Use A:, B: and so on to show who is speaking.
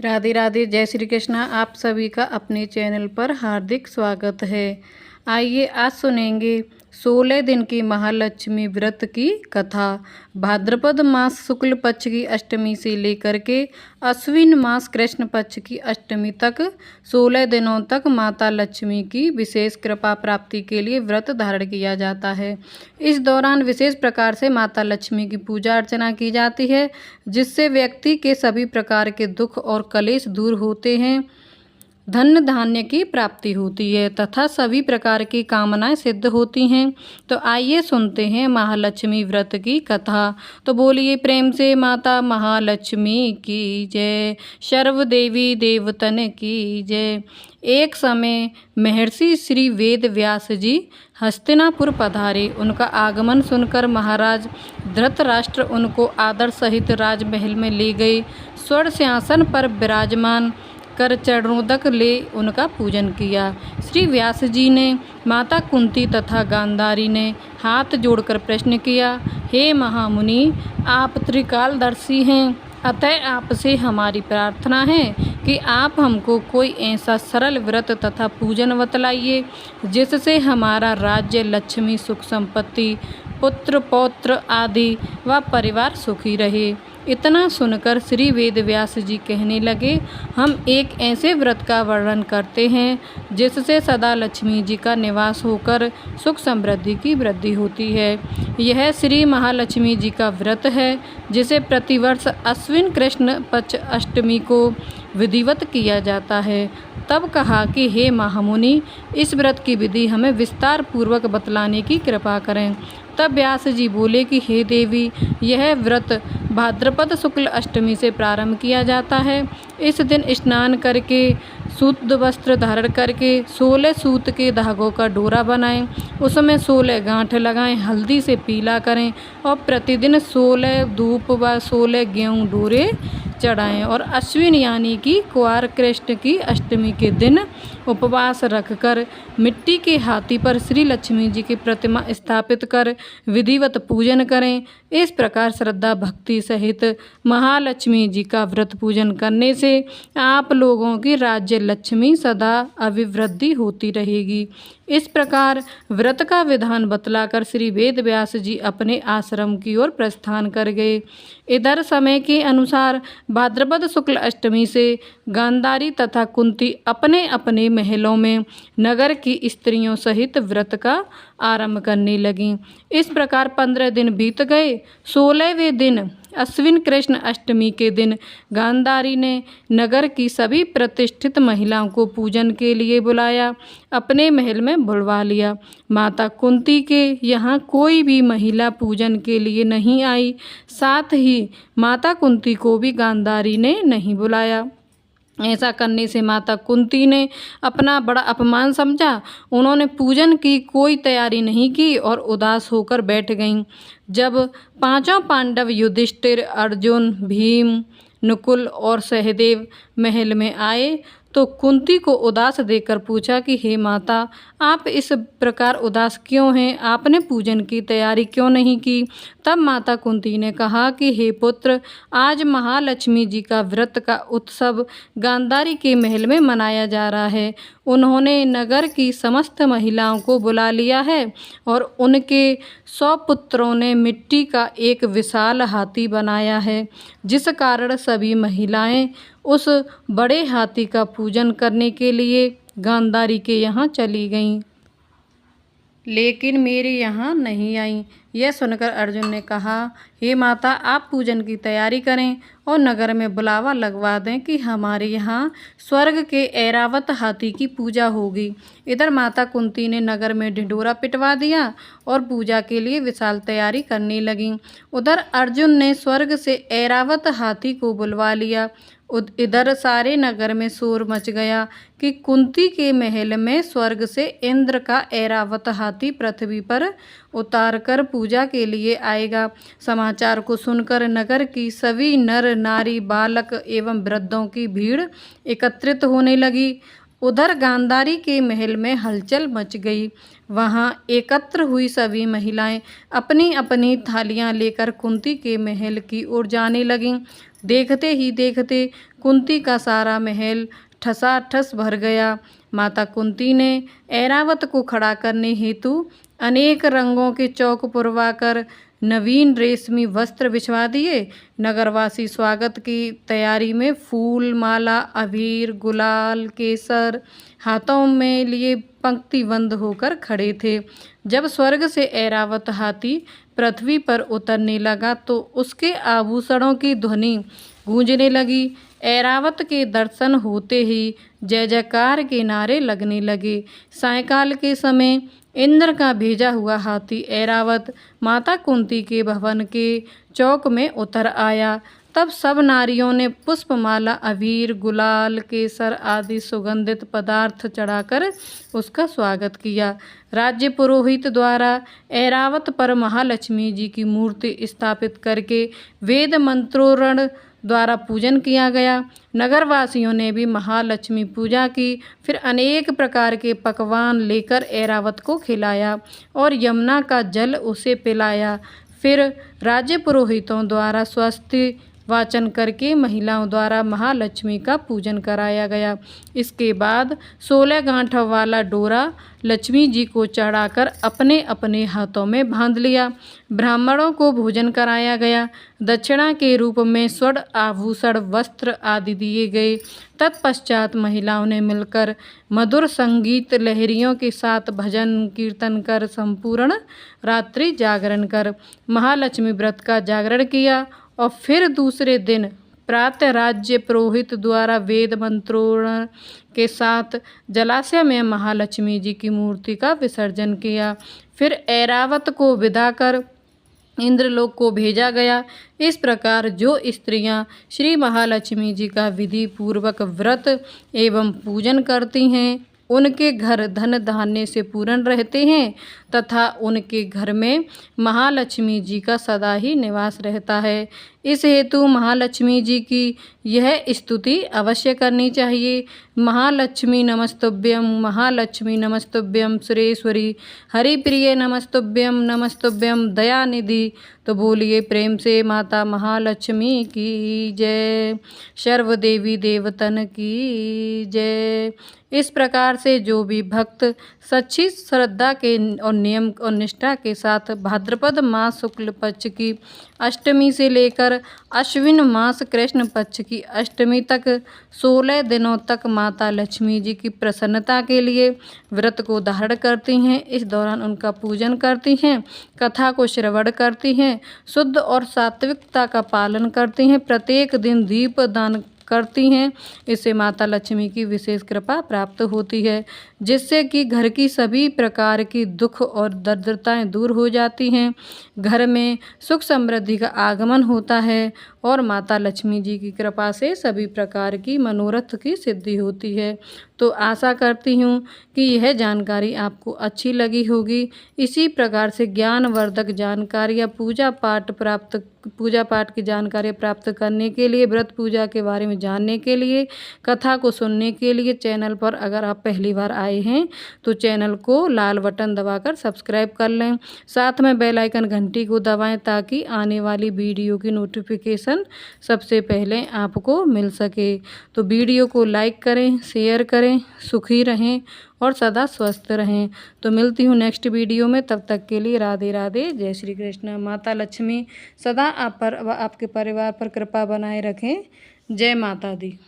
A: राधे राधे, जय श्री कृष्ण। आप सभी का अपने चैनल पर हार्दिक स्वागत है। आइए आज सुनेंगे 16 दिन की महालक्ष्मी व्रत की कथा। भाद्रपद मास शुक्ल पक्ष की अष्टमी से लेकर के अश्विन मास कृष्ण पक्ष की अष्टमी तक 16 दिनों तक माता लक्ष्मी की विशेष कृपा प्राप्ति के लिए व्रत धारण किया जाता है। इस दौरान विशेष प्रकार से माता लक्ष्मी की पूजा अर्चना की जाती है, जिससे व्यक्ति के सभी प्रकार के दुख और कलेश दूर होते हैं, धन धान्य की प्राप्ति होती है तथा सभी प्रकार की कामनाएं सिद्ध होती हैं। तो आइए सुनते हैं महालक्ष्मी व्रत की कथा। तो बोलिए प्रेम से माता महालक्ष्मी की जय, सर्व देवी देवतन की जय। एक समय महर्षि श्री वेद व्यास जी हस्तिनापुर पधारे। उनका आगमन सुनकर महाराज धृतराष्ट्र उनको आदर सहित राजमहल में ले गए। स्वर्ण सिंहासन पर विराजमान कर चरणोदक ले उनका पूजन किया। श्री व्यास जी ने माता कुंती तथा गांधारी ने हाथ जोड़कर प्रश्न किया, हे महामुनि, आप त्रिकालदर्शी हैं, अतः आपसे हमारी प्रार्थना है कि आप हमको कोई ऐसा सरल व्रत तथा पूजन बतलाइए जिससे हमारा राज्य, लक्ष्मी, सुख संपत्ति, पुत्र पौत्र आदि व परिवार सुखी रहे। इतना सुनकर श्री वेद व्यास जी कहने लगे, हम एक ऐसे व्रत का वर्णन करते हैं जिससे सदा लक्ष्मी जी का निवास होकर सुख समृद्धि की वृद्धि होती है। यह श्री महालक्ष्मी जी का व्रत है जिसे प्रतिवर्ष अश्विन कृष्ण पक्ष अष्टमी को विधिवत किया जाता है। तब कहा कि हे महामुनि, इस व्रत की विधि हमें विस्तार पूर्वक बतलाने की कृपा करें। तब व्यास जी बोले कि हे देवी, यह व्रत भाद्रपद शुक्ल अष्टमी से प्रारंभ किया जाता है। इस दिन स्नान करके शुद्ध वस्त्र धारण करके 16 सूत के धागों का डोरा बनाएं, उसमें 16 गांठ लगाएं, हल्दी से पीला करें और प्रतिदिन 16 धूप व 16 गेहूँ डोरे चढ़ाएं और अश्विन यानी कि कुआर कृष्ण की अष्टमी के दिन उपवास रखकर मिट्टी के हाथी पर श्री लक्ष्मी जी की प्रतिमा स्थापित कर विधिवत पूजन करें। इस प्रकार श्रद्धा भक्ति सहित महालक्ष्मी जी का व्रत पूजन करने से आप लोगों की राज्य लक्ष्मी सदा अभिवृद्धि होती रहेगी। इस प्रकार व्रत का विधान बतलाकर श्री वेद व्यास जी अपने आश्रम की ओर प्रस्थान कर गए। इधर समय के अनुसार भाद्रपद शुक्ल अष्टमी से गांधारी तथा कुंती अपने अपने महलों में नगर की स्त्रियों सहित व्रत का आरंभ करने लगीं। इस प्रकार 15 दिन बीत गए। 16वें दिन अश्विन कृष्ण अष्टमी के दिन गांधारी ने नगर की सभी प्रतिष्ठित महिलाओं को पूजन के लिए बुलाया, अपने महल में बुलवा लिया। माता कुंती के यहाँ कोई भी महिला पूजन के लिए नहीं आई, साथ ही माता कुंती को भी गांधारी ने नहीं बुलाया। ऐसा करने से माता कुंती ने अपना बड़ा अपमान समझा। उन्होंने पूजन की कोई तैयारी नहीं की और उदास होकर बैठ गईं। जब पांचों पांडव युधिष्ठिर, अर्जुन, भीम, नकुल और सहदेव महल में आए तो कुंती को उदास देखकर पूछा कि हे माता, आप इस प्रकार उदास क्यों हैं? आपने पूजन की तैयारी क्यों नहीं की? तब माता कुंती ने कहा कि हे पुत्र, आज महालक्ष्मी जी का व्रत का उत्सव गांधारी के महल में मनाया जा रहा है। उन्होंने नगर की समस्त महिलाओं को बुला लिया है और उनके 100 पुत्रों ने मिट्टी का एक विशाल हाथी बनाया है, जिस कारण सभी महिलाएं उस बड़े हाथी का पूजन करने के लिए गांधारी के यहाँ चली गईं, लेकिन मेरे यहाँ नहीं आई। यह सुनकर अर्जुन ने कहा, हे माता, आप पूजन की तैयारी करें और नगर में बुलावा लगवा दें कि हमारे यहाँ स्वर्ग के ऐरावत हाथी की पूजा होगी। इधर माता कुंती ने नगर में ढिंढोरा पिटवा दिया और पूजा के लिए विशाल तैयारी करने लगी। उधर अर्जुन ने स्वर्ग से ऐरावत हाथी को बुलवा लिया। इधर सारे नगर में शोर मच गया कि कुंती के महल में स्वर्ग से इंद्र का ऐरावत हाथी पृथ्वी पर उतारकर पूजा के लिए आएगा। समाचार को सुनकर नगर की सभी नर नारी, बालक एवं वृद्धों की भीड़ एकत्रित होने लगी उधर गांधारी के महल में हलचल मच गई। वहां एकत्र हुई सभी महिलाएं अपनी अपनी थालियां लेकर कुंती के महल की ओर जाने लगीं। देखते ही देखते कुंती का सारा महल ठसाठस भर गया। माता कुंती ने ऐरावत को खड़ा करने हेतु अनेक रंगों के चौक पुरवाकर नवीन रेशमी वस्त्र बिछवा दिए। नगरवासी स्वागत की तैयारी में फूल माला अबीर गुलाल केसर हाथों में लिए पंक्तिबंद होकर खड़े थे। जब स्वर्ग से ऐरावत हाथी पृथ्वी पर उतरने लगा तो उसके आभूषणों की ध्वनि गूंजने लगी। ऐरावत के दर्शन होते ही जय जयकार के नारे लगने लगे। सायंकाल के समय इंद्र का भेजा हुआ हाथी ऐरावत माता कुंती के भवन के चौक में उतर आया। तब सब नारियों ने पुष्पमाला अबीर गुलाल केसर आदि सुगंधित पदार्थ चढ़ाकर उसका स्वागत किया। राज्य पुरोहित द्वारा ऐरावत पर महालक्ष्मी जी की मूर्ति स्थापित करके वेद मंत्रोच्चारण द्वारा पूजन किया गया। नगरवासियों ने भी महालक्ष्मी पूजा की। फिर अनेक प्रकार के पकवान लेकर ऐरावत को खिलाया और यमुना का जल उसे पिलाया। फिर राज्य पुरोहितों द्वारा स्वस्ति वाचन करके महिलाओं द्वारा महालक्ष्मी का पूजन कराया गया। इसके बाद 16 गांठों वाला डोरा लक्ष्मी जी को चढ़ाकर अपने अपने हाथों में बांध लिया। ब्राह्मणों को भोजन कराया गया। दक्षिणा के रूप में स्वर्ण आभूषण वस्त्र आदि दिए गए। तत्पश्चात महिलाओं ने मिलकर मधुर संगीत लहरियों के साथ भजन कीर्तन कर संपूर्ण रात्रि जागरण कर महालक्ष्मी व्रत का जागरण किया। और फिर दूसरे दिन प्रातः राज्य पुरोहित द्वारा वेद मंत्रोच्चारण के साथ जलाशय में महालक्ष्मी जी की मूर्ति का विसर्जन किया। फिर ऐरावत को विदा कर इंद्रलोक को भेजा गया। इस प्रकार जो स्त्रियां श्री महालक्ष्मी जी का विधि पूर्वक व्रत एवं पूजन करती हैं उनके घर धन धान्य से पूर्ण रहते हैं तथा उनके घर में महालक्ष्मी जी का सदा ही निवास रहता है। इस हेतु महालक्ष्मी जी की यह स्तुति अवश्य करनी चाहिए। महालक्ष्मी नमस्तुभ्यं महालक्ष्मी नमस्तुभ्यं सुरेश्वरी हरिप्रिय नमस्तुभ्यं नमस्तुभ्यं दयानिधि। तो बोलिए प्रेम से माता महालक्ष्मी की जय। सर्वदेवी देवतन की जय। इस प्रकार से जो भी भक्त सच्ची श्रद्धा के और नियम और निष्ठा के साथ भाद्रपद मास शुक्ल पक्ष की अष्टमी से लेकर अश्विन मास कृष्ण पक्ष की अष्टमी तक 16 दिनों तक माता लक्ष्मी जी की प्रसन्नता के लिए व्रत को धारण करती हैं। इस दौरान उनका पूजन करती हैं, कथा को श्रवण करती हैं, शुद्ध और सात्विकता का पालन करती हैं, प्रत्येक दिन दीप दान करती हैं। इससे माता लक्ष्मी की विशेष कृपा प्राप्त होती है जिससे कि घर की सभी प्रकार की दुख और दरिद्रताएं दूर हो जाती हैं। घर में सुख समृद्धि का आगमन होता है और माता लक्ष्मी जी की कृपा से सभी प्रकार की मनोरथ की सिद्धि होती है। तो आशा करती हूँ कि यह जानकारी आपको अच्छी लगी होगी। इसी प्रकार से ज्ञानवर्धक जानकारियाँ पूजा पाठ की जानकारी प्राप्त करने के लिए, व्रत पूजा के बारे में जानने के लिए, कथा को सुनने के लिए चैनल पर अगर आप पहली बार आए हैं तो चैनल को लाल बटन दबाकर सब्सक्राइब कर लें। साथ में बेल आइकन घंटी को दबाएं ताकि आने वाली वीडियो की नोटिफिकेशन सबसे पहले आपको मिल सके। तो वीडियो को लाइक करें, शेयर करें, सुखी रहें और सदा स्वस्थ रहें। तो मिलती हूँ नेक्स्ट वीडियो में, तब तक के लिए राधे राधे, जय श्री कृष्ण। माता लक्ष्मी सदा आप पर व आपके परिवार पर कृपा बनाए रखें। जय माता दी।